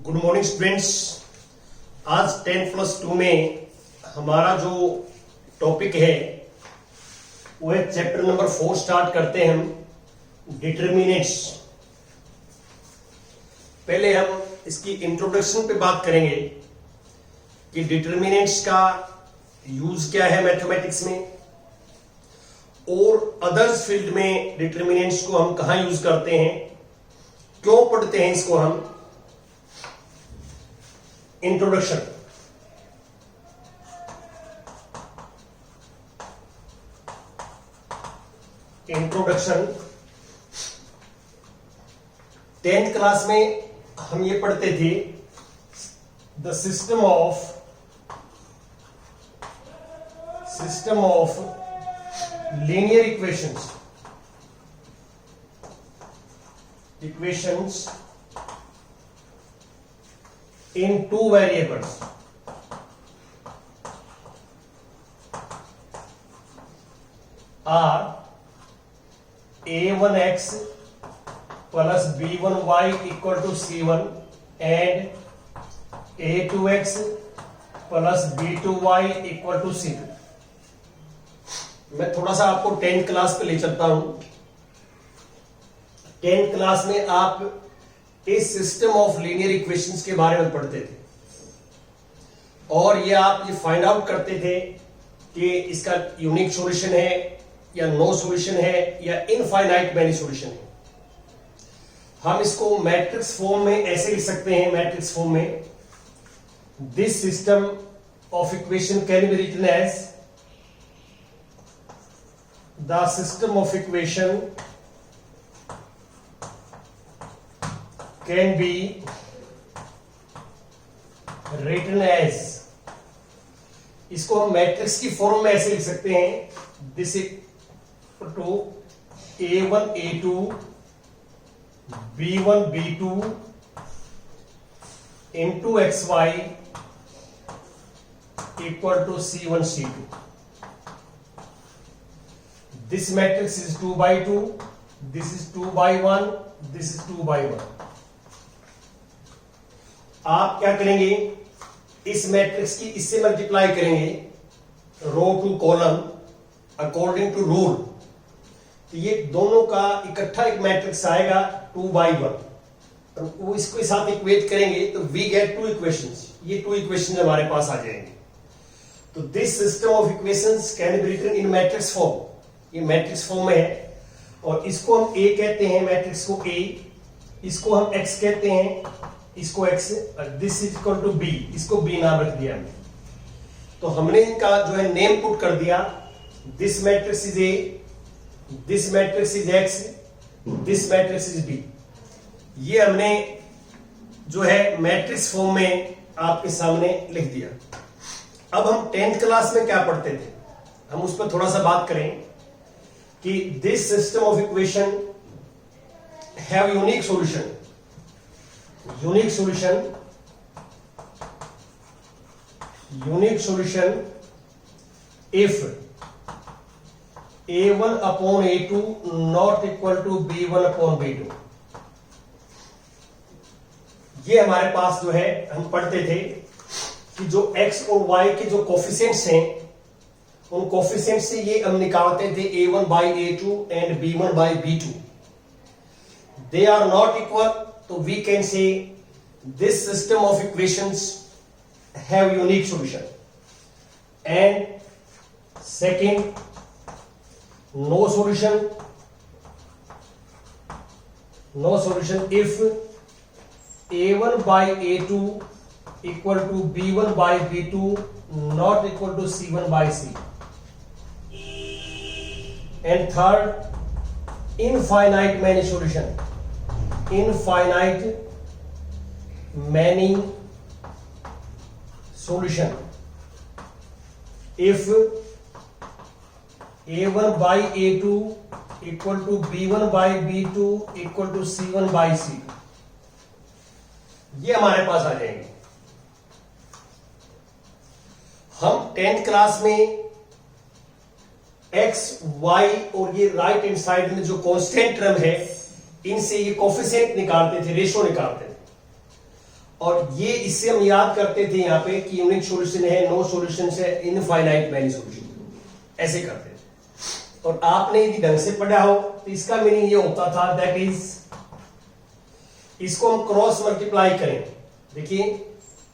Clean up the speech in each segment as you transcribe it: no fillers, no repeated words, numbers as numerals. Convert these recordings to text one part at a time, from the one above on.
Good morning students. आज 10+2 में हमारा जो टॉपिक है वो है चैप्टर नंबर 4। स्टार्ट करते हैं हम डिटर्मिनेंट्स। पहले हम इसकी इंट्रोडक्शन पे बात करेंगे कि डिटर्मिनेंट्स का यूज क्या है मैथमेटिक्स में, और अदर्स फील्ड में डिटर्मिनेंट्स को हम कहां यूज करते हैं, क्यों पढ़ते हैं इसको हम। इंट्रोडक्शन। इंट्रोडक्शन 10th क्लास में हम ये पढ़ते थे the system of linear equations in two variables are a1x plus b1y equal to c1 and a2x plus b2y equal to c2। मैं थोड़ा सा आपको 10th क्लास पे ले चलता हूं। 10th क्लास में आप इस सिस्टम ऑफ लीनियर इक्वेशंस के बारे में पढ़ते थे और ये आप ये फाइंड आउट करते थे कि इसका यूनिक सॉल्यूशन है या नो सॉल्यूशन है या इनफाइनाइट मैनी सॉल्यूशन है। हम इसको मैट्रिक्स फॉर्म में ऐसे लिख सकते हैं। मैट्रिक्स फॉर्म में this system of equation can be written as the system of equation can be written as, इसको हम मैट्रिक्स की फॉर्म में ऐसे लिख सकते हैं, this equal to a1 a2 b1 b2 into xy equal to c1 c2। this matrix is 2 by 2, this is 2 by 1, this is 2 by 1। आप क्या करेंगे, इस मैट्रिक्स की इससे मल्टीप्लाई करेंगे row to column according to rule, तो ये दोनों का इकट्ठा एक मैट्रिक्स आएगा 2 by 1। वो इसके साथ इक्वेट करेंगे तो वी गेट 2 इक्वेशंस। ये 2 इक्वेशंस हमारे पास आ जाएंगे। तो this system of equations can be written in matrix form. ये मैट्रिक्स फॉर्म में है और इसको हम ए कहते हैं, मैट्रिक्स को ए, इसको हम एक्स कहते हैं, इसको x, this is equal to b, इसको b नाम रख दिया हमने। तो हमने इनका जो है नेम पुट कर दिया, this matrix is a, this matrix is x, this matrix is b। ये हमने जो है मैट्रिक्स फॉर्म में आपके सामने लिख दिया। अब हम 10th क्लास में क्या पढ़ते थे, हम उस पर थोड़ा सा बात करें कि this system of equation have unique solution. Unique solution if a1 upon a2 not equal to b1 upon b2। ये हमारे पास जो है हम पढ़ते थे कि जो x और y के जो कोफिशिएंट्स हैं उन कोफिशिएंट्स से ये हम निकालते थे a1 by a2 and b1 by b2। they are not equal, so we can say this system of equations have unique solution। and second, no solution if a1 by a2 equal to b1 by b2 not equal to c1 by c। and third, infinite many solution। infinite many solution if a1 by a2 equal to b1 by b2 equal to c1 by c। ये हमारे पास आ जाएंगे। हम 10th class में x, y और ये right hand side में जो कांस्टेंट टर्म है इनसे ये कोफिशिएंट निकालते थे, रेशो निकालते थे। और ये इससे हम याद करते थे यहाँ पे कि यूनिक सॉल्यूशन है, नो सॉल्यूशन है, इनफाइनाइट मैनी सॉल्यूशन, ऐसे करते थे। और आपने यदि ढंग से पढ़ा हो तो इसका मीनिंग ये होता था, दैट इज, इसको हम क्रॉस मल्टीप्लाई करें। देखिए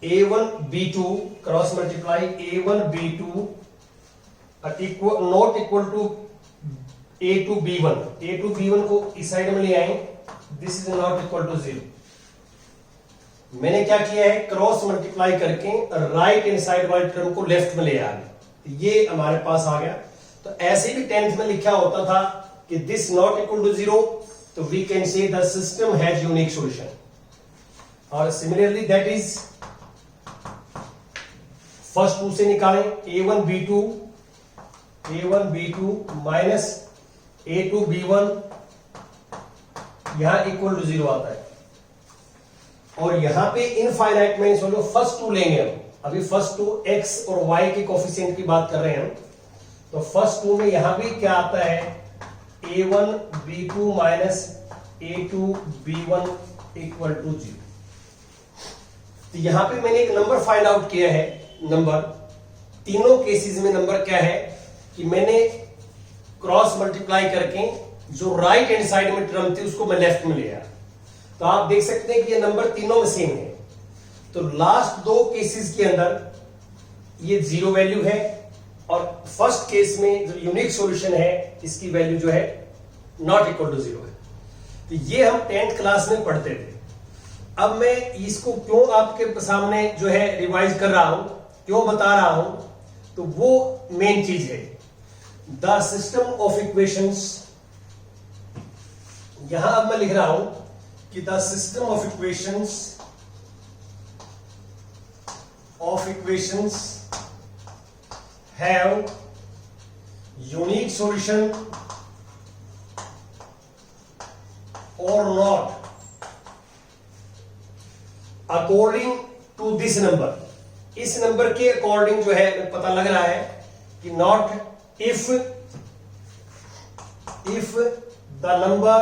a1 b2 cross multiply a1 b2 equal not equal to a2 b1, a2 b1 को इस साइड में ले आए, this is not equal to 0। मैंने क्या किया है, क्रॉस मल्टीप्लाई करके राइट हैंड साइड वाले टर्म को लेफ्ट में ले आ गया, ये हमारे पास आ गया। तो ऐसे भी 10th में लिखा होता था कि दिस नॉट इक्वल टू 0, तो we can say the system has unique solution. और similarly that is, first two से निकालें, a1 b2 minus a2 b1, यहां इक्वल टू 0 आता है। और यहां पे इनफाइनाइट में सोलो फर्स्ट टू लेंगे हम, अभी फर्स्ट टू x और y के कोफिशिएंट की बात कर रहे हैं हम। तो फर्स्ट टू में यहां भी क्या आता है, a1 b2 minus a2 b1 equal to 0। तो यहां पे मैंने एक नंबर फाइंड आउट किया है। नंबर तीनों केसेस में नंबर क्या है कि मैंने क्रॉस मल्टीप्लाई करके जो राइट हैंड साइड में टर्म थी उसको मैं लेफ्ट में ले आया। तो आप देख सकते हैं कि ये नंबर तीनों में सेम है। तो लास्ट दो केसेस के अंदर ये 0 वैल्यू है, और फर्स्ट केस में जो यूनिक सॉल्यूशन है इसकी वैल्यू जो है नॉट इक्वल टू 0 है। तो ये हम 10th क्लास में पढ़ते थे। अब मैं इसको क्यों आपके सामने जो है रिवाइज कर रहा हूं, क्यों बता रहा हूं, तो वो मेन चीज है। द सिस्टम ऑफ इक्वेशंस, यहां अब मैं लिख रहा हूं कि the system of equations have unique solution और not according to this number. इस नंबर के अकॉर्डिंग जो है पता लग रहा है कि not if the number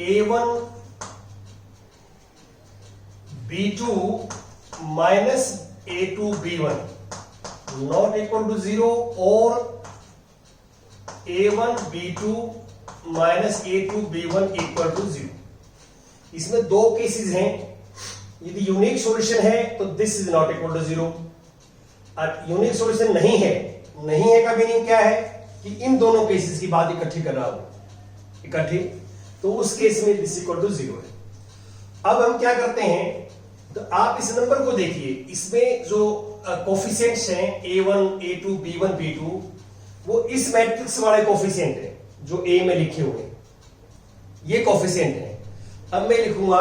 a1 b2 minus a2 b1 not equal to 0 और a1 b2 minus a2 b1 equal to 0। इसमें दो केसेस हैं। यदि यूनिक सॉल्यूशन है तो this is not equal to 0, और यूनिक सॉल्यूशन नहीं है का मीनिंग क्या है कि इन दोनों केसेस की बात इकट्ठी कर रहा हूं, इकट्ठी, तो उस केस में दिस इक्वल टू 0 है। अब हम क्या करते हैं, तो आप इस नंबर को देखिए, इसमें जो कोफिशिएंट्स हैं a1 a2 b1 b2 वो इस मैट्रिक्स वाले कोफिशिएंट है जो a में लिखे हुए हैं, ये कोफिशिएंट है। अब मैं लिखूंगा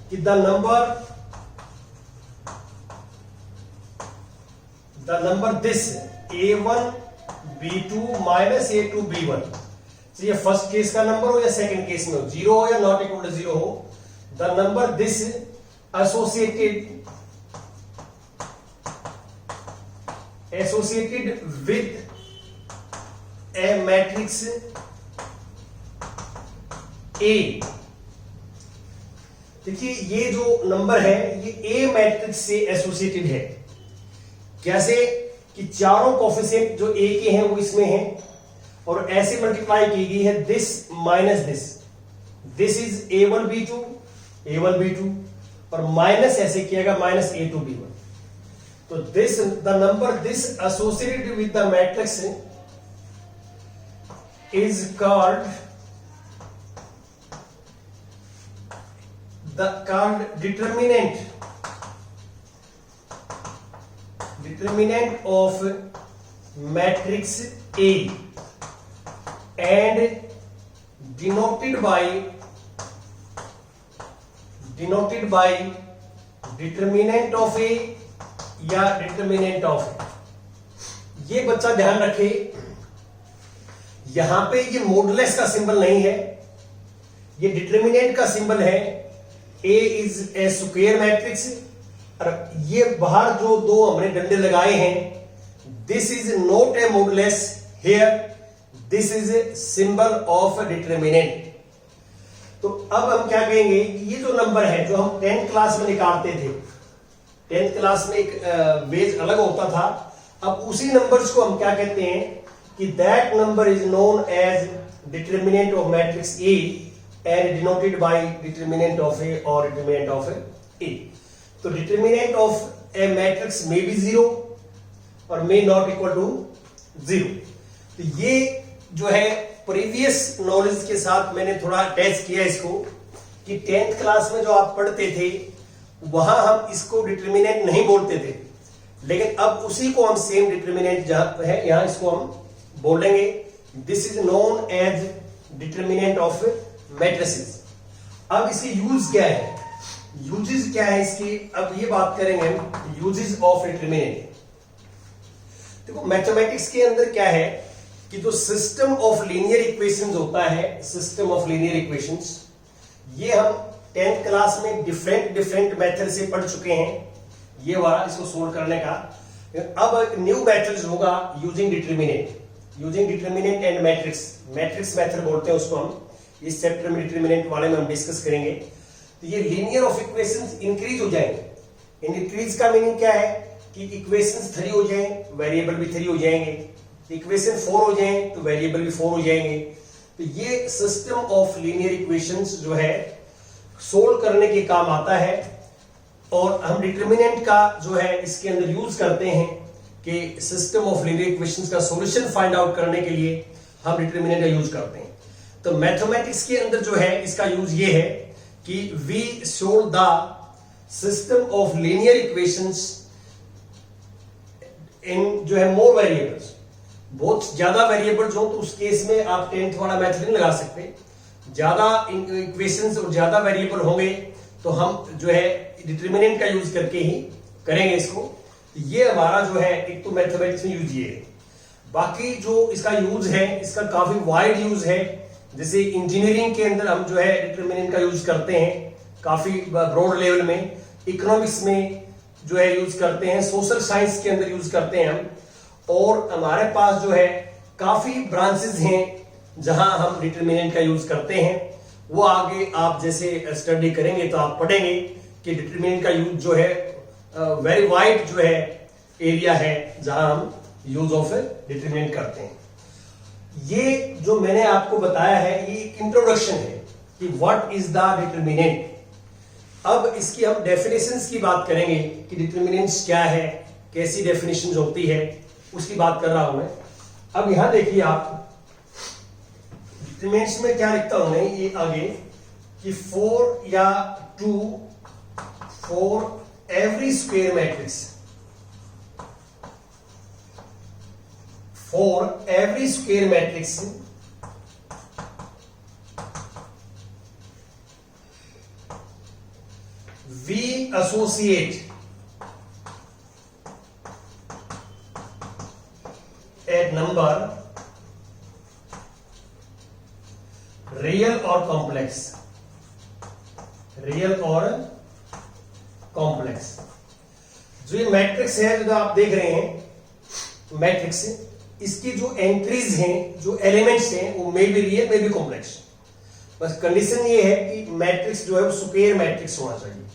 कि the number this a1 b2 minus a2 b1, ये फर्स्ट केस का नंबर हो या सेकंड केस में हो, 0 हो या नॉट इक्वल टू 0 हो, the number this associated with A matrix A। देखिए ये जो नंबर है ये A मैट्रिक्स से एसोसिएटेड है। कैसे कि चारों कोफिशिएंट जो A के हैं वो इसमें हैं, और ऐसे मल्टीप्लाई की गई है this minus this is a1 b2 और माइनस ऐसे किया गया माइनस a2 b1। तो this the number this associated with the matrix is called determinant of matrix A and denoted by determinant of A या determinant of A। ये बच्चा ध्यान रखे, यहां पे ये मॉडुलस का सिंबल नहीं है, ये डिटरमिनेंट का सिंबल है। A is a square matrix, और ये बाहर जो दो हमने डंडे लगाए हैं, this is not a modulus here, this is a symbol of determinant. तो अब हम क्या कहेंगे कि ये जो नंबर है जो हम 10th क्लास में निकालते थे, 10th क्लास में एक बेस अलग होता था, अब उसी नंबर्स को हम क्या कहते हैं कि that number is known as determinant of matrix A and denoted by determinant of A और डिटर्मिनेंट ऑफ ए। तो determinant of A matrix may be 0 और मे नॉट इक्वल टू 0। तो ये जो है प्रीवियस नॉलेज के साथ मैंने थोड़ा टेस्ट किया इसको कि 10th क्लास में जो आप पढ़ते थे वहां हम इसको डिटर्मिनेंट नहीं बोलते थे, लेकिन अब उसी को हम सेम डिटर्मिनेंट जहां है यहां इसको हम बोलेंगे this is known as determinant of matrices. अब इसकी यूज क्या है, यूजेस क्या है इसकी, अब ये बात करेंगे हम यूजेस ऑफ डिटर्मिनेंट। देखो मैथमेटिक्स के अंदर क्या है कि जो सिस्टम ऑफ लीनियर इक्वेशंस होता है, सिस्टम ऑफ लीनियर इक्वेशंस, ये हम 10th क्लास में डिफरेंट मेथड से पढ़ चुके हैं, ये वाला इसको सोल्व करने का। अब एक न्यू मेथड होगा using determinant and matrix method बोलते हैं उसको हम। इस चैप्टर में डिटर्मिनेंट वाले में हम डिस्कस करेंगे। तो ये लीनियर ऑफ इक्वेशंस इंक्रीज हो जाएंगे। इंक्रीज का मीनिंग क्या है कि इक्वेशंस 3 हो जाएं, वेरिएबल भी 3 हो जाएंगे, इक्वेशन 4 हो जाएं तो वेरिएबल भी 4 हो जाएंगे। तो ये सिस्टम ऑफ लीनियर इक्वेशंस जो है सोल्व करने के काम आता है, और हम डिटर्मिनेंट का जो है इसके अंदर यूज करते हैं कि सिस्टम ऑफ लीनियर इक्वेशंस का सॉल्यूशन फाइंड आउट करने के लिए हम डिटर्मिनेंट का यूज करते हैं। तो मैथमेटिक्स के अंदर जो है इसका यूज ये है कि we show the system of linear equations in जो है मोर वेरिएबल्स, बहुत ज्यादा वेरिएबल्स हो तो उस केस में आप 10th वाला मेथड नहीं लगा सकते। ज्यादा इक्वेशंस और ज्यादा वेरिएबल होंगे तो हम जो है डिटर्मिनेंट का यूज करके ही करेंगे इसको। ये हमारा जो है एक तो मैथमेटिक्स में यूज ये है। बाकी जो इसका यूज है इसका काफी वाइड यूज है, जैसे इंजीनियरिंग के अंदर हम जो है डिटर्मिनेंट का यूज करते हैं काफी ब्रॉड लेवल में, इकोनॉमिक्स में जो है यूज करते हैं, सोशल साइंस के अंदर यूज करते हैं हम, और हमारे पास जो है काफी ब्रांचेस हैं जहां हम डिटर्मिनेंट का यूज करते हैं। वो आगे आप जैसे स्टडी करेंगे तो आप पढ़ेंगे कि डिटर्मिनेंट का यूज जो है वेरी वाइड जो है एरिया है जहां हम यूज ऑफ डिटर्मिनेंट करते हैं। ये जो मैंने आपको बताया है ये एक इंट्रोडक्शन है कि व्हाट इज द डिटर्मिनेंट। अब इसकी हम डेफिनेशंस की बात करेंगे कि डिटर्मिनेंट्स क्या है, कैसी डेफिनेशंस होती है, उसकी बात कर रहा हूं मैं। अब यहां देखिए आप डिटर्मिनेंट्स में क्या लिखता हूं मैं ये आगे कि 4 या 2 for every square matrix, for every square matrix we associate a number real or complex, जो ये मैट्रिक्स है जो आप देख रहे हैं मैट्रिक्स, इसकी जो एंट्रीज हैं जो एलिमेंट्स हैं वो may be real may be complex. बस कंडीशन ये है कि मैट्रिक्स जो है वो स्क्वायर मैट्रिक्स होना चाहिए।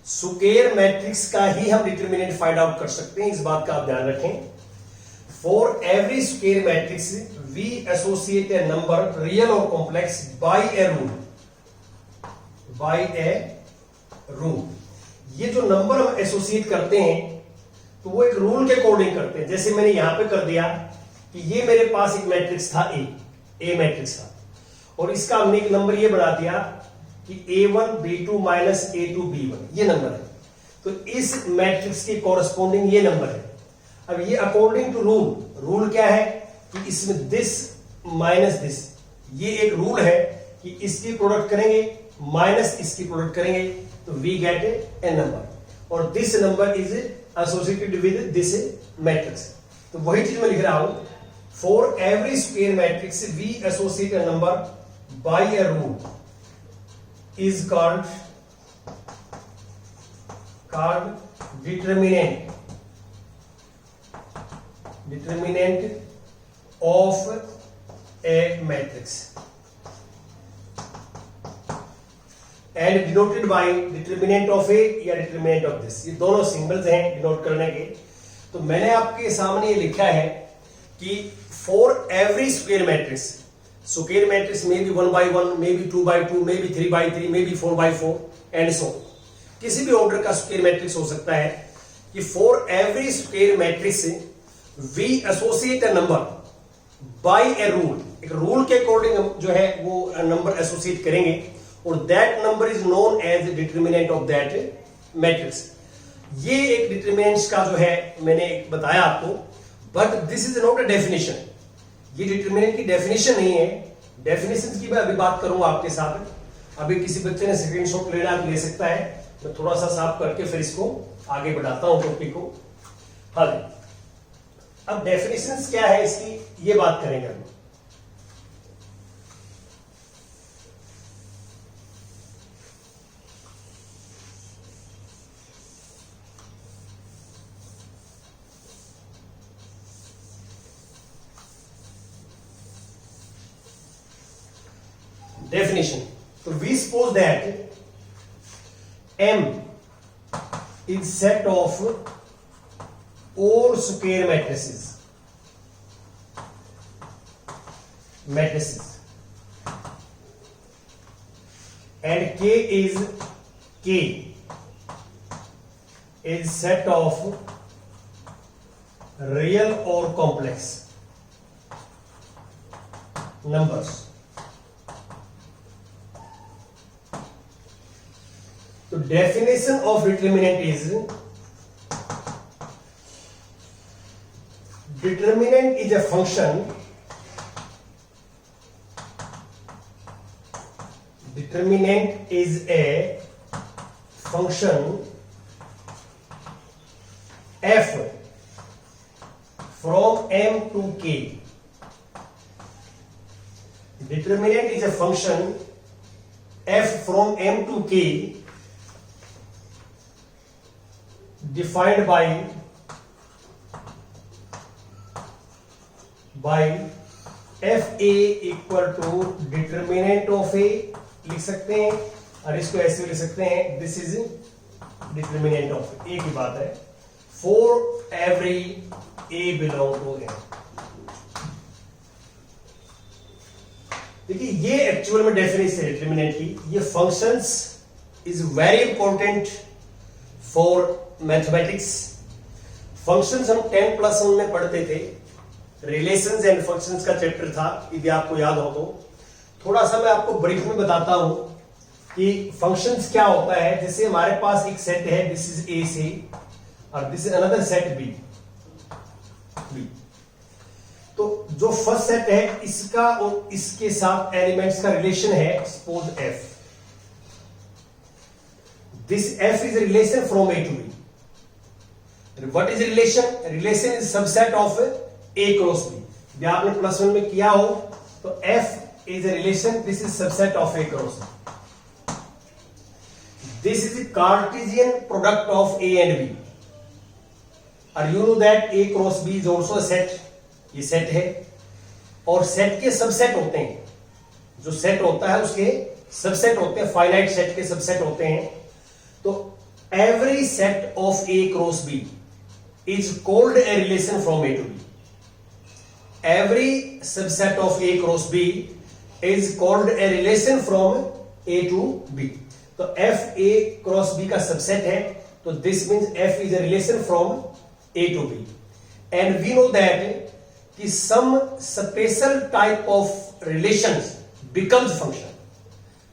स्क्वायर मैट्रिक्स का ही हम डिटर्मिनेंट फाइंड आउट कर सकते हैं, इस बात का आप ध्यान रखें। For every square matrix we associate a number real और कॉम्प्लेक्स बाय ए रूल। ये जो नंबर हम एसोसिएट करते हैं तो वो एक रूल के अकॉर्डिंग करते हैं। जैसे मैंने यहां पे कर दिया कि ये मेरे पास एक मैट्रिक्स था ए मैट्रिक्स था, और इसका हमने एक नंबर ये बना दिया कि A1 B2 minus A2 B1 ये नंबर है। तो इस मैट्रिक्स के कॉरस्पॉन्डिंग ये नंबर है। अब ये अकॉर्डिंग टू रूल क्या है कि इसमें दिस माइनस दिस, ये एक रूल है कि इसकी प्रोडक्ट करेंगे माइनस इसकी प्रोडक्ट करेंगे तो वी गेट ए नंबर, और this number is associated with this matrix. तो वही चीज मैं लिख रहा हूं, for every square matrix we associate a number by a rule is called determinant of a matrix and denoted by determinant of a या determinant of this, ये दोनों सिंबल्स हैं डिनोट करने के। तो मैंने आपके सामने ये लिखा है कि for every square matrix may be 1/1, may be 2/2, may be 3/3, may be 4/4 and so, किसी भी ऑर्डर का स्क्वायर मैट्रिक्स हो सकता है कि for every square matrix we associate a number by a rule, एक रूल के अकॉर्डिंग जो है वो नंबर एसोसिएट करेंगे और that number is known as determinant of that matrix. ये एक डिटरमिनेंट्स का जो है मैंने बताया आपको, but this is not a definition, ये डिटरमिनेंट की डेफिनेशन नहीं है। डेफिनेशन की मैं अभी बात करूंगा आपके साथ। अभी किसी बच्चे ने स्क्रीनशॉट लेना है ले सकता है, मैं थोड़ा सा साफ करके फिर इसको आगे बढ़ाता हूं टॉपिक को। हाँ जी, अब डेफिनेशंस क्या है इसकी ये बात करेंगे हम। Definition. So we suppose that M is set of all square matrices and K is set of real or complex numbers. So definition of determinant is determinant is a function f from M to K. Determinant is a function f from M to K defined by fa equal to determinant of a लिख सकते हैं और इसको ऐसे लिख सकते हैं, this is determinant of A की बात है, for every A belong to A. देखिए ये एक्चुअल में डेफिनेशन है डिटरमिनेंट की। ये functions is very important for mathematics. Functions हम 10+1 में पढ़ते थे, रिलेशंस एंड फंक्शंस का चैप्टर था, यदि आपको याद हो तो। थोड़ा सा मैं आपको ब्रीफ में बताता हूं कि फंक्शंस क्या होता है। जैसे हमारे पास एक सेट है, दिस इज ए सी और this is another set B. तो जो फर्स्ट सेट है इसका और इसके साथ एलिमेंट्स का रिलेशन है, suppose F. This F is relation from A to B. What is relation? Relation is subset of A cross B. यदि आपने +1 में किया हो तो F is a relation, this is subset of A cross B. This is the Cartesian product of A and B. और you know that A cross B is also a set. ये set है और set के subset होते हैं, जो set होता है उसके सबसेट होते हैं, फाइनाइट सेट के सबसेट होते हैं। तो every set of A cross B is called a relation from A to B. Every subset of A cross B is called a relation from A to B. तो F A cross B का subset है, तो this means F is a relation from A to B. And we know that कि some special type of relations becomes function.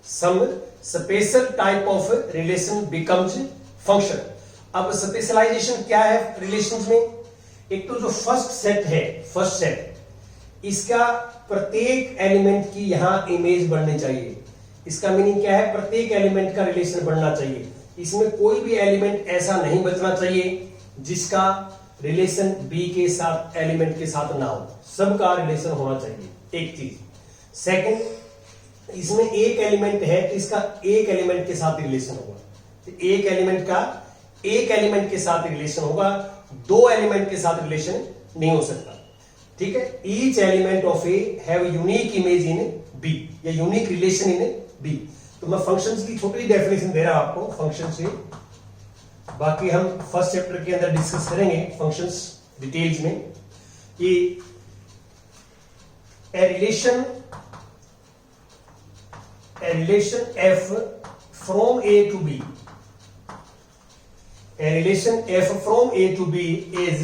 Some special type of relation becomes function. अब specialisation क्या है relations में? एक तो जो फर्स्ट सेट है, first set, इसका प्रत्येक एलिमेंट की यहां इमेज बननी चाहिए। इसका मीनिंग क्या है? प्रत्येक एलिमेंट का रिलेशन बनना चाहिए। इसमें कोई भी एलिमेंट ऐसा नहीं बचना चाहिए जिसका रिलेशन बी के साथ एलिमेंट के साथ ना हो, सबका रिलेशन होना चाहिए। एक चीज। सेकंड, इसमें एक एलिमेंट है तो इसका एक एलिमेंट के साथ रिलेशन होगा। तो एक एलिमेंट का एक एलिमेंट के साथ रिलेशन होगा, दो एलिमेंट के साथ रिलेशन नहीं हो सकता। ठीक है, each element of A have unique image in B या यूनिक रिलेशन इन बी। तो मैं फंक्शंस की छोटी डेफिनेशन दे रहा हूं आपको फंक्शन से, बाकी हम फर्स्ट चैप्टर के अंदर डिस्कस करेंगे फंक्शंस डिटेल्स में। कि A relation F from A to B, a relation f from a to b is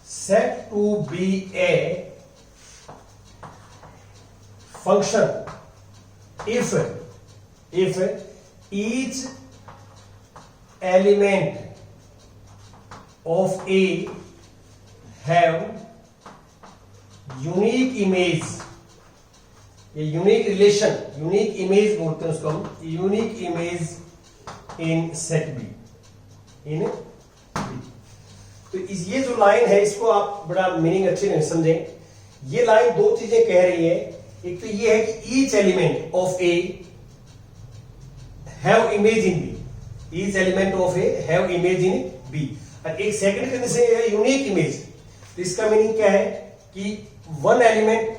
said to be a function if each element of a have unique image, ये unique relation, unique image बोलते हैं उसको हम, unique image in set B, in B. तो ये जो line है इसको आप बड़ा मीनिंग अच्छे नहीं समझें। ये लाइन दो चीजें कह रही है, एक तो ये है कि each element of A have image in B, each element of A have image in B, और एक सेकंड कंडीशन है यूनिक इमेज। तो इसका मीनिंग क्या है कि वन एलिमेंट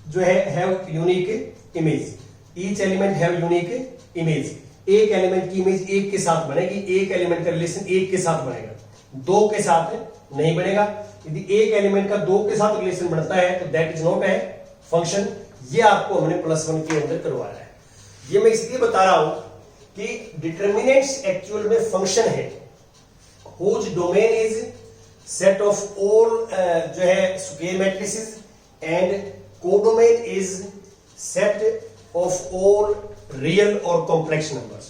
जो है have unique image, each element have unique image. एक एलिमेंट की इमेज एक के साथ बनेगी, एक एलिमेंट का रिलेशन एक के साथ बनेगा, दो के साथ नहीं बनेगा। यदि एक एलिमेंट का दो के साथ रिलेशन बनता है तो that is not a function. ये आपको हमने +1 के अंदर करवाया है। ये मैं इसलिए बता रहा हूं कि डिटर्मिनेंट्स एक्चुअल में फंक्शन है whose domain is set of all जो है square matrices and codomain is set of all real और कॉम्प्लेक्स नंबर्स।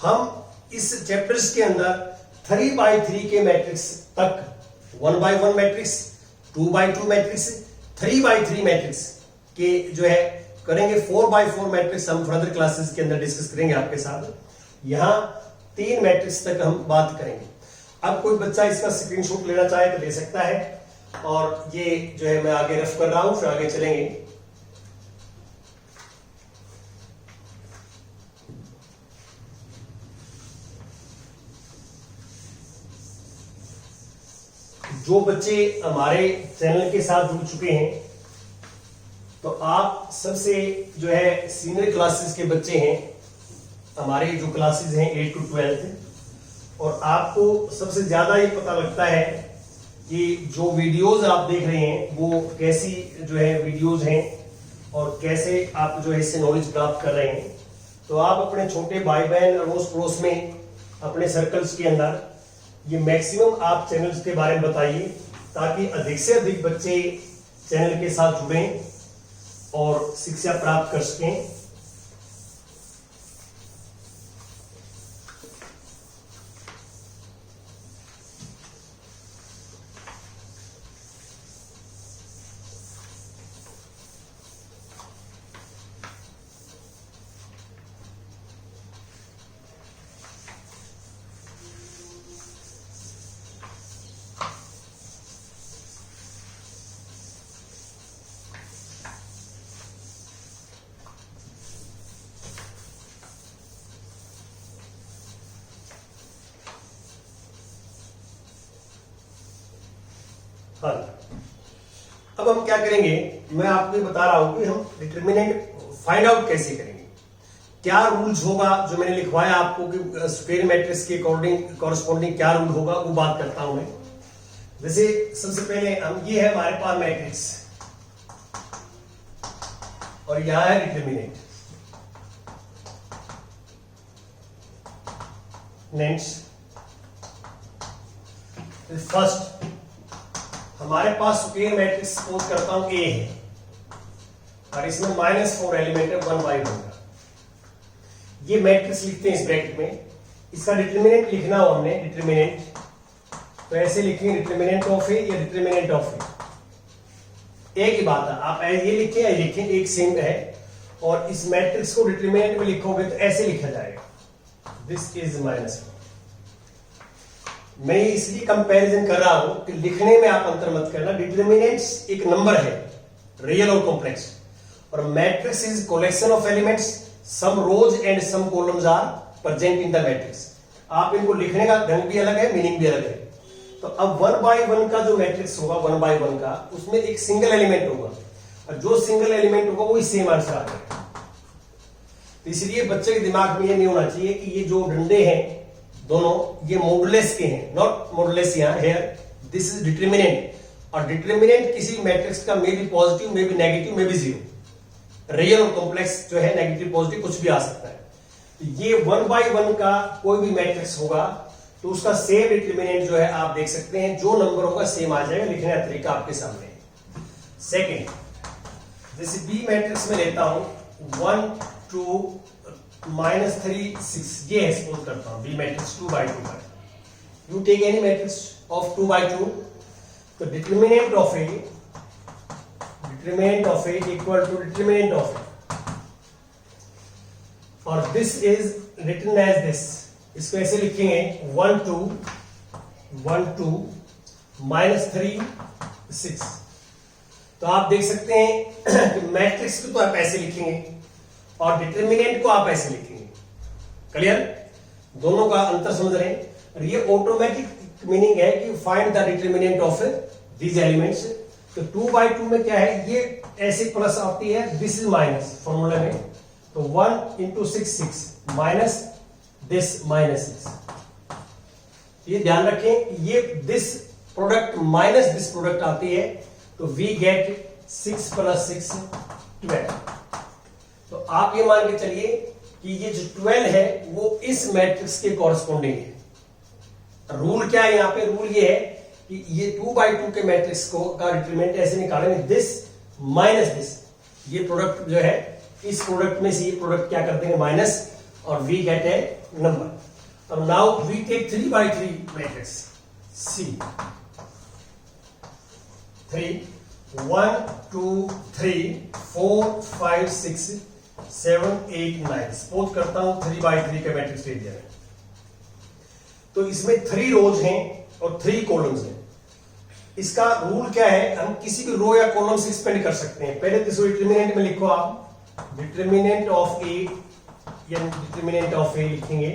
हम इस चैप्टर्स के अंदर 3x3 के मैट्रिक्स तक, 1x1 matrix, 2x2 matrix, 3x3 matrix के जो है करेंगे। 4x4 मैट्रिक्स हम फर्दर क्लासेस के अंदर डिस्कस करेंगे आपके साथ। यहां 3 मैट्रिक्स तक हम बात करेंगे। अब कोई बच्चा इसका स्क्रीनशॉट लेना चाहे तो ले सकता है, और ये जो है मैं आगे रफ कर रहा हूं, फिर आगे चलेंगे। जो बच्चे हमारे चैनल के साथ जुड़ चुके हैं, तो आप सबसे जो है सीनियर क्लासेस के बच्चे हैं, हमारे जो क्लासेस हैं 8 to 12, और आपको सबसे ज्यादा ये पता लगता है कि जो वीडियोस आप देख रहे हैं वो कैसी जो है वीडियोस हैं और कैसे आप जो है इससे नॉलेज प्राप्त कर रहे हैं। तो आप अपने छोटे भाई बहन अड़ोस पड़ोस में, अपने सर्कल्स के अंदर ये मैक्सिमम आप चैनल्स के बारे में बताइए, ताकि अधिक से अधिक बच्चे चैनल के साथ जुड़ें और शिक्षा प्राप्त कर सकें। अब हम क्या करेंगे, मैं आपको बता रहा हूं कि हम डिटर्मिनेंट फाइंड आउट कैसे करेंगे। क्या रूल्स होगा जो मैंने लिखवाया आपको कि स्क्वायर मैट्रिक्स के अकॉर्डिंग कॉरस्पॉन्डिंग क्या रूल होगा, वो बात करता हूं मैं। जैसे सबसे पहले हम, ये है हमारे पास मैट्रिक्स और यहां है डिटर्मिनेंट। नेक्स्ट फर्स्ट हमारे पास स्क्वायर मैट्रिक्स सपोज करता हूं ए है और इसमें -4 एलिमेंट है 1/1 का। ये मैट्रिक्स लिखते हैं इस ब्रैकेट में। इसका डिटर्मिनेंट लिखना हो हमने, डिटर्मिनेंट तो ऐसे लिखेंगे डिटर्मिनेंट ऑफ ए या डिटर्मिनेंट ऑफ ए, एक ही बात है। आप ये लिखें या लिखें, एक सेम है। और इस मैट्रिक्स को डिटर्मिनेंट में लिखोगे तो ऐसे लिखा जाएगा, दिस इज -4। मैं इसलिए कंपैरिजन कर रहा हूं कि लिखने में आप अंतर मत करना। डिटर्मिनेंट्स एक नंबर है, रियल और कॉम्प्लेक्स, और matrix is collection of elements, some rows and some columns are present in the matrix. आप इनको लिखने का ढंग भी अलग है, मीनिंग भी अलग है। तो अब 1/1 का जो मैट्रिक्स होगा 1/1 का, उसमें एक सिंगल एलिमेंट होगा और जो सिंगल एलिमेंट होगा वही सेम आंसर आ जाएगा। तो इसलिए बच्चे के दिमाग में ये नहीं होना चाहिए कि ये जो डंडे हैं दोनों ये मॉडुलस के हैं, नॉट मॉडुलस। यहाँ हेयर दिस इज डिटर्मिनेंट, और डिटर्मिनेंट किसी मैट्रिक्स का may be positive, may be negative, may be zero. Real और कॉम्प्लेक्स जो है नेगेटिव पॉजिटिव कुछ भी आ सकता है। तो ये 1/1 का कोई भी मैट्रिक्स होगा तो उसका सेम डिटर्मिनेंट जो है आप देख सकते हैं, जो नंबर होगा सेम आ जाएगा। लिखने का तरीका आपके सामने है। सेकेंड, जैसे बी मैट्रिक्स में लेता हूं 1 2 -3 6, ये एक्सपोज करता हूं बी मैट्रिक्स 2/2 का। You take any matrix of 2/2, तो determinant of A equal to determinant of A, और this is written as this. इसको ऐसे लिखेंगे 1 2 -3 6। तो आप देख सकते हैं कि मैट्रिक्स को तो आप ऐसे लिखेंगे और डिटर्मिनेंट को आप ऐसे लिखेंगे। क्लियर? दोनों का अंतर समझ रहे हैं। और ये ऑटोमेटिक मीनिंग है कि find the determinant of these elements. तो 2/2 में क्या है, ये ऐसे प्लस आती है, दिस इज माइनस फॉर्मूला में। तो 1 × 6 6 माइनस दिस -6। ये ध्यान रखें, ये this product minus this product आती है, तो वी गेट 6 + 6 12। तो आप ये मान के चलिए कि ये जो 12 है वो इस मैट्रिक्स के कॉरस्पॉन्डिंग है। रूल क्या है यहाँ पे? रूल ये है कि ये 2/2 के मैट्रिक्स को का डिटरमिनेंट ऐसे निकालेंगे, दिस माइनस दिस। ये प्रोडक्ट जो है इस प्रोडक्ट में से ये प्रोडक्ट क्या कर देंगे, माइनस, और वी गेट ए नंबर। अब now we take 3/3 matrix C. 3 1 2 3 4 5 6 7 8 9। Suppose करता हूं 3/3 का मैट्रिक्स ले दिया है। तो इसमें 3 रोज हैं और 3 कॉलम्स हैं। इसका रूल क्या है, हम किसी भी रो या कॉलम से एक्सपेंड कर सकते हैं। पहले तो इसको डिटर्मिनेंट में लिखो आप, डिटर्मिनेंट ऑफ ए, या डिटर्मिनेंट ऑफ ए लिखेंगे,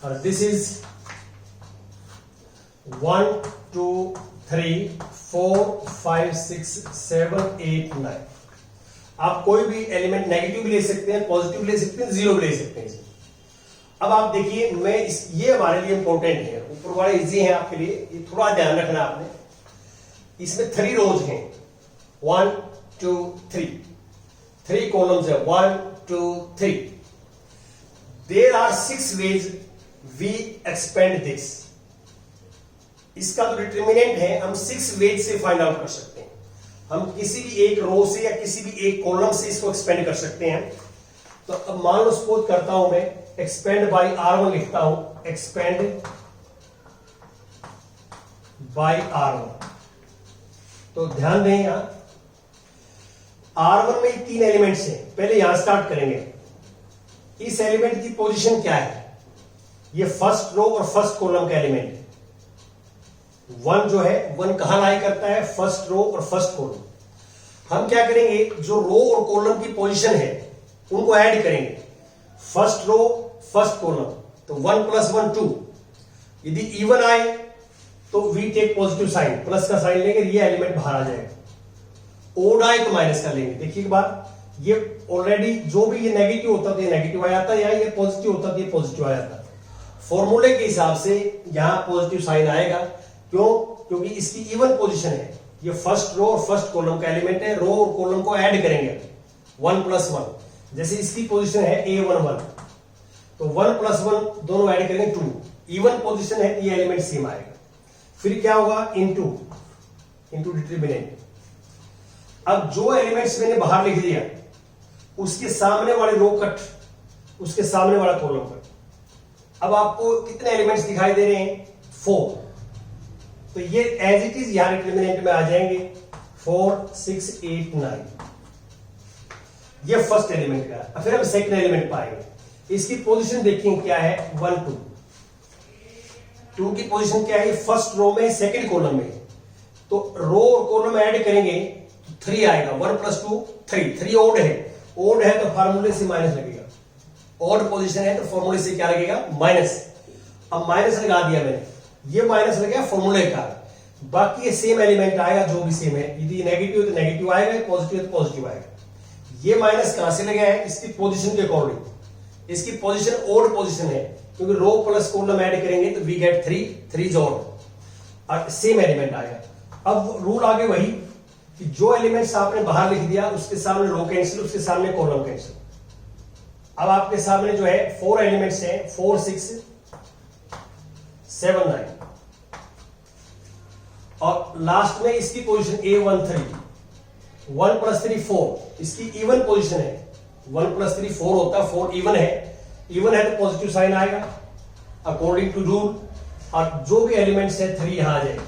और दिस इज 1 2 3 4 5 6 7 8 9। आप कोई भी एलिमेंट नेगेटिव भी ले सकते हैं, पॉजिटिव भी ले सकते हैं, जीरो भी ले सकते हैं। अब आप देखिए, ये हमारे लिए इंपॉर्टेंट है, ऊपर वाले इजी है आपके लिए, ये थोड़ा ध्यान रखना आपने। इसमें 3 रोज हैं, 1 2 3, 3 कॉलम्स है, 1 2 3। There are 6 ways we expand this. इसका तो डिटर्मिनेंट है, हम 6 वेज से फाइंड आउट कर सकते हैं। हम किसी भी एक रो से या किसी भी एक कॉलम से इसको एक्सपेंड कर सकते हैं। तो अब मान लो सपोज करता हूं मैं, एक्सपेंड बाय R1 लिखता हूं, एक्सपेंड बाय R1। तो ध्यान दें, यहां R1 में 3 एलिमेंट्स हैं। पहले यहां स्टार्ट करेंगे। इस एलिमेंट की पोजीशन क्या है, ये फर्स्ट रो और फर्स्ट कॉलम का एलिमेंट है। 1 जो है, 1 कहां लाई करता है, फर्स्ट रो और फर्स्ट कॉलम। हम क्या करेंगे, जो रो और कॉलम की पोजीशन है उनको ऐड करेंगे, फर्स्ट रो फर्स्ट कॉलम। तो 1 + 1 2। यदि इवन आए तो we take positive sign, plus का साइन लेंगे, ये एलिमेंट बाहर आ जाएगा। ओड आए तो माइनस का लेंगे। देखिए एक बार, ये ऑलरेडी जो भी ये नेगेटिव होता था ये नेगेटिव आ जाता है, या ये पॉजिटिव होता था ये पॉजिटिव आ जाता है। फॉर्मूले के हिसाब से यहां पॉजिटिव साइन आएगा। क्यों? क्योंकि इसकी इवन पोजीशन है, ये फर्स्ट रो और फर्स्ट कॉलम का एलिमेंट है। रो और कॉलम को ऐड करेंगे 1 + 1। जैसे इसकी पोजीशन है A1 1, तो 1 + 1 दोनों ऐड करेंगे 2। इवन पोजीशन है, ये एलिमेंट सेम आएगा। फिर क्या होगा, इनटू डिटर्मिनेंट। अब जो एलिमेंट्स मैंने बाहर लिख दिया, उसके सामने वाले रो कट, उसके सामने वाला कॉलम कट। अब आपको कितने एलिमेंट्स दिखाई दे रहे हैं, 4। तो ये एज इट इज यहां डिटर्मिनेंट में आ जाएंगे, 4 6 8 9। ये फर्स्ट एलिमेंट का। फिर हम सेकंड एलिमेंट पाएंगे। इसकी पोजीशन देखिए क्या है, 1 2। 2 की पोजीशन क्या है, फर्स्ट रो में सेकंड कॉलम में। तो रो और कॉलम ऐड करेंगे तो 3 आएगा। 1 + 2 3। 3 ओड है, ओड है तो फार्मूले से माइनस लगेगा। ऑड पोजीशन है तो फॉर्मूले से क्या लगेगा, माइनस। अब माइनस लगा दिया मैंने, ये माइनस लग गया फॉर्मूले का, बाकी ये सेम एलिमेंट आएगा जो भी सेम है, यदि नेगेटिव है तो नेगेटिव आएगा, पॉजिटिव है तो पॉजिटिव आएगा। ये माइनस कहां से लगा है? इसकी पोजीशन के अकॉर्डिंग। इसकी पोजीशन ओड पोजीशन है, क्योंकि रो प्लस कॉलम ऐड करेंगे तो वी गेट 3 इज ओड और सेम एलिमेंट आएगा। अब रूल आगे वही कि जो एलिमेंट्स आपने बाहर लिख दिया उसके सामने रो कैंसिल, उसके सामने कॉलम कैंसिल। अब आपके सामने जो है 4 एलिमेंट्स हैं, 4 6 7 9 और लास्ट में इसकी पोजीशन A1 3, 1 + 3 4, इसकी इवन पोजीशन है। 1 + 3 4 होता है, 4 इवन है, इवन है तो पॉजिटिव साइन आएगा अकॉर्डिंग टू रूल। और जो भी एलिमेंट्स है 3 यहां आ जाएगा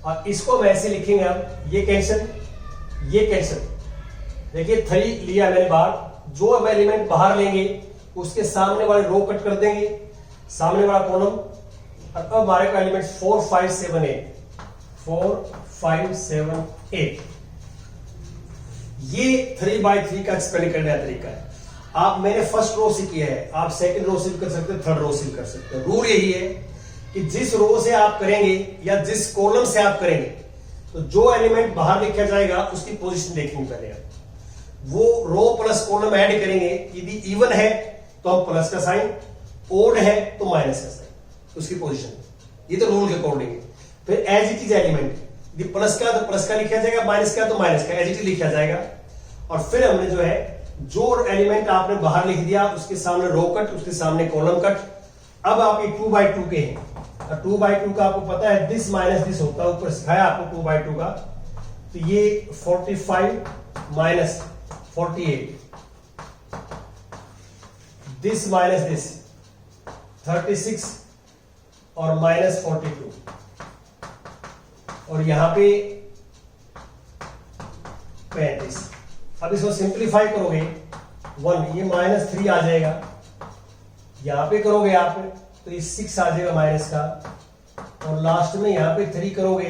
और इसको हम ऐसे लिखेंगे, अब ये कैंसिल, ये कैंसिल। देखिए 3 लिया मैंने बाहर, जो हम एलिमेंट बाहर लेंगे उसके सामने वाले रो कट कर देंगे, सामने वाला कॉलम। और अब हमारे को एलिमेंट्स 4 5 7 8, 4 5 7 8। ये 3x3 का एक्सपेंड करने का तरीका है। मैंने फर्स्ट रो से किया है, आप सेकंड रो से भी कर सकते हैं, थर्ड रो से भी कर सकते हैं। रूल यही है कि जिस रो से आप करेंगे या जिस कॉलम से आप करेंगे तो जो एलिमेंट बाहर लिखा जाएगा उसकी पोजीशन देखेंगे पहले आप। वो रो प्लस कॉलम ऐड करेंगे, यदि इवन है तो हम प्लस का साइन, ओड है तो माइनस का साइन, उसकी पोजीशन। ये तो रूल के अकॉर्डिंग है। फिर एज इट इज एलिमेंट, यदि प्लस का तो प्लस का लिखा जाएगा, माइनस का तो माइनस का, एज इट इज लिखा जाएगा। और फिर हमने जो है जो एलिमेंट आपने बाहर लिख दिया उसके सामने रो कट, उसके सामने कॉलम कट। अब आप ये 2/2 के हैं, 2/2 का आपको पता है दिस माइनस दिस होता है, ऊपर सिखाया आपको 2/2 का। तो ये 45 माइनस 48, दिस माइनस दिस 36 और माइनस 42, और यहां पे 35। अब इसको सिंप्लीफाई करोगे 1, ये -3 आ जाएगा। यहां पे करोगे आप तो ये 6 आ जाएगा माइनस का, और लास्ट में यहां पे 3 करोगे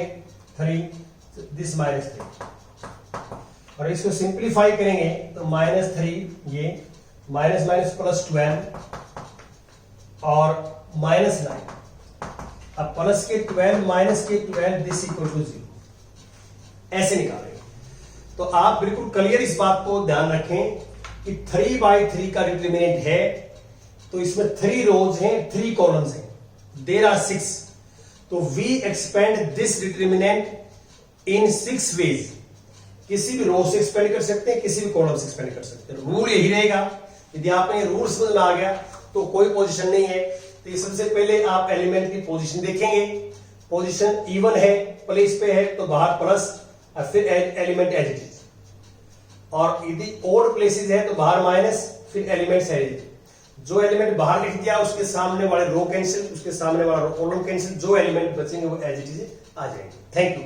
3, दिस -3। और इसको सिंप्लीफाई करेंगे तो -3, ये माइनस माइनस प्लस 12 और -9। अब प्लस के 12 माइनस के 12 दिस इक्वल टू 0, ऐसे निकालेंगे। तो आप बिल्कुल क्लियर इस बात को ध्यान रखें कि 3/3 का डिटरमिनेंट है तो इसमें 3 रोज हैं, 3 कॉलम्स हैं, देयर आर 6। तो we expand this determinant in 6 ways. किसी भी रो से एक्सपेंड कर सकते हैं, किसी भी कॉलम से एक्सपेंड कर सकते हैं। रूल यही रहेगा। यदि आप ये रूल समझ में आ गया तो कोई पोजीशन नहीं है। तो सबसे पहले आप एलिमेंट की पोजीशन देखेंगे, पोजीशन इवन है, प्लेस पे है तो बाहर प्लस, और फिर एलिमेंट एज इट इज। और यदि ओड प्लेसेस है तो बाहर माइनस, फिर एलिमेंट्स एज इट इज। जो एलिमेंट बाहर लिख दिया उसके सामने वाले रो कैंसिल, उसके सामने वाला कॉलम कैंसिल, जो एलिमेंट बचेंगे वो एज इट इज आ जाएंगे। Thank you.